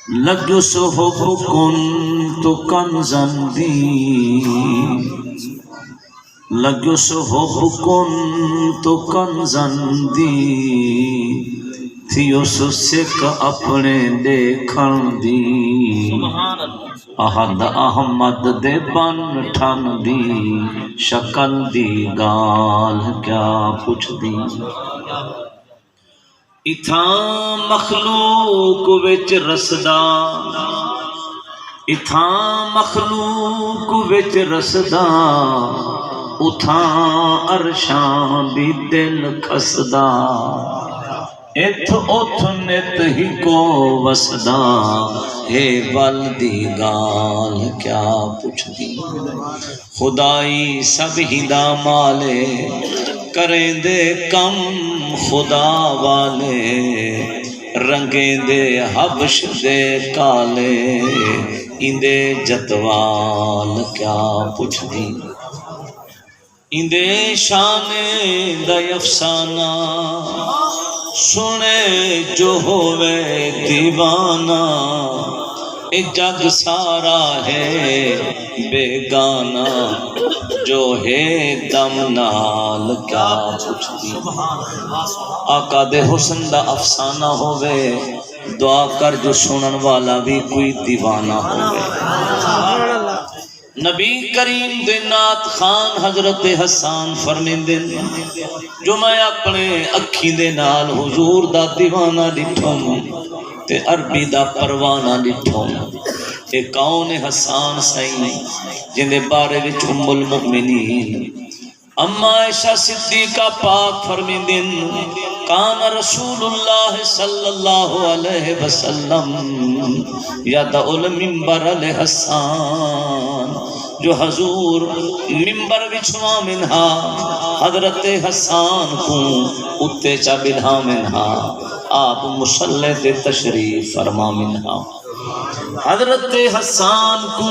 لگو صحب کنت کنزن دی لگو صحب کنت کنزن دی تھی اس سکھ اپنے دیکھن دی احد احمد دے بن ٹھن دی شکل دی گال کیا پوچھ دی اتھاں مخلوق وچ رسدا اتھاں مخلوق وچ رسدا اتھاں عرشاں بھی دل کھسدا اتھ اتھ نت ہی کو وسدا ہے ول دی گال کیا پوچھ دی خدائی سب ہی دا مالے کریں دے کم خدا والے رنگیں دے حبش دے کالے اندے جتوال کیا پوچھ دی اندے شان دا افسانہ سنے جو ہوئے دیوانہ اے جگ سارا ہے بیگانہ جو ہے دم نال کیا پوچھ دی آقا دے حسن دا افسانہ ہوئے دعا کر جو سنن والا بھی کوئی دیوانہ ہوئے نبی کریم دے نات خان حضرت حسان فرمیندن جو میں اپنے اکھی دے نال حضور دا دیوانہ ڈٹھوں تے عربی دا پروانہ ڈٹھوں اے کون حسان سائیں جن دے بارے وچ ام المؤمنین اما عائشہ صدیقہ پاک فرمیندن کان رسول اللہ صلی اللہ علیہ وسلم یدع المنبر لحسان جو حضور منبر بچھوا منہا حضرت حسان کو اتے چا بلہا منہا آپ مسلح دے تشریف فرما منہا حضرت حسان کو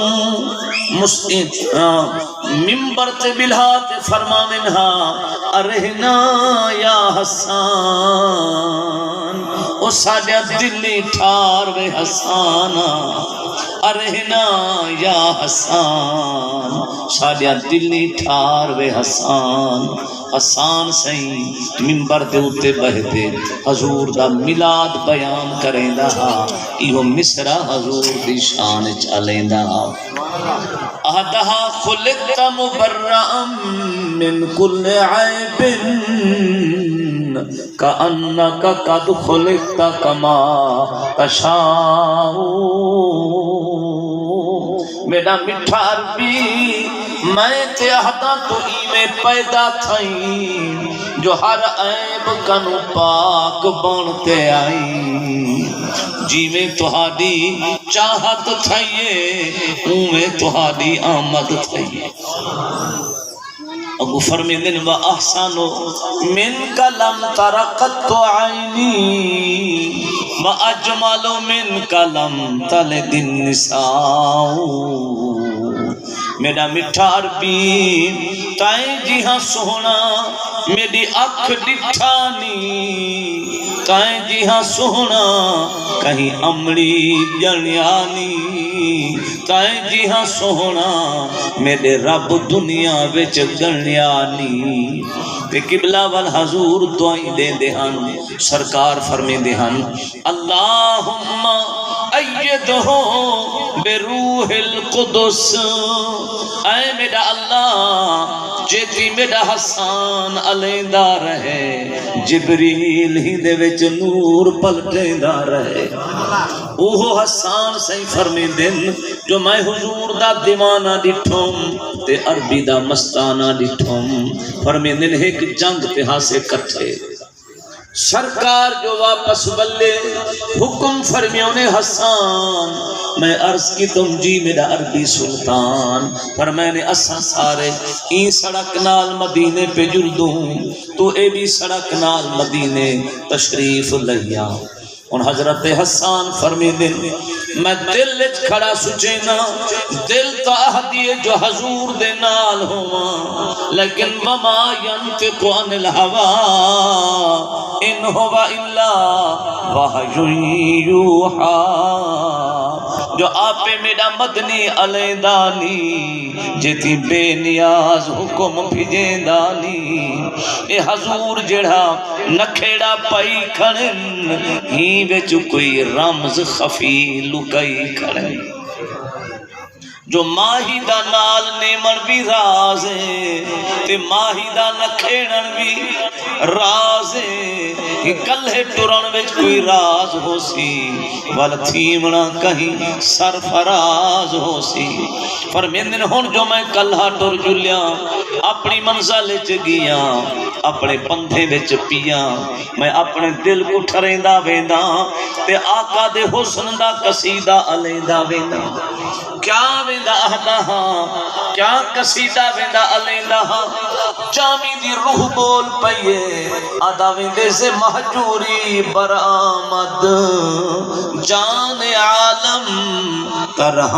منبر تے بلہا تے فرما منہا ارہنا یا حسان او ساڑیا دلی ٹھار وے حسانا ارہنا یا حسان ساڑیا دلی ٹھار وے حسان حسان سائیں منبر دے اتے بہتے حضور دا ملاد بیان کریں دا ایو مصرہ حضور دی شان چالیں دا اہدہا خلقت مبرعا من کل عیب کأنک قد خلقت کما تشاؤ میرا مٹھا عربی میں تے اہدا تو میں پیدا تھائیں جو ہر عیب کنو پاک بنتے آئیں جی میں تہاڈی چاہت تھائیے میں تہاڈی آمد تھائیے ابو فرمیدن و احسانو من کلم ترقت عینی و اجمالو من کلم تلد النساء میرا مٹھا عربی تائیں جی ہاں سونا میری اکھ ڈٹھانی تائیں جی ہاں سونا کہیں امڑی جنیانی تائیں جی ہاں سونا میرے رب دنیا وچ گنیانی تے قبلہ والحضور دعائیں دے دہن سرکار فرمے دہن اللہم ایدہو بروح القدس اے میرا اللہ جیتی میرا حسان علیندہ رہے جبریل ہی دے وچ نور پلٹیندہ رہے اوہ حسان سہی فرمی دن جو میں حضور دا دیوانہ ڈٹھوں تے عربی دا مستانہ ڈٹھوں فرمی دن ایک جنگ تے ہاں سے کٹھے سرکار جو واپس بلے حکم فرمیوں نے حسان میں عرض کی تم جی میرا عربی سلطان پر میں نے اساں سارے این سڑک نال مدینے پہ جلدوں تو اے بھی سڑک نال مدینے تشریف لیا ان حضرت حسان فرمی دن میں دل لچ کھڑا سچینا دل تا اہدیے جو حضور دے نال ہوا لیکن وما ینطق عن الہوا ان هو الا وحی یوحا جو آپ میڈا مدنی علیدانی جیتی بے نیاز حکم بھیجیندانی اے حضور جڑا نکھیڑا پائی کھڑن ہی وچ کوئی رمز خفی لکائی کھڑن جو ماہی دا نال نیمن بھی راز ہے تے ماہی دا نکھیڑن بھی راز ہے کلے ٹرن وچ کوئی راز ہو سی ول تھیمنا کہیں سرفراز ہو سی فرمیندن ہن جو میں کلہ ٹر جلیاں اپنی منزل وچ گیا اپنے بندھے وچ پیا میں اپنے دل کو ٹھریندا ویندا تے آقا دے حسن دا قصیدہ الیندا ویندا کیا ویندا آہدا ہاں کیا قصیدہ ویندا الیندا ہاں جامی دی روح بول پئیے آدھا ویندے سے مہجوری برآمد جان عالم ترہم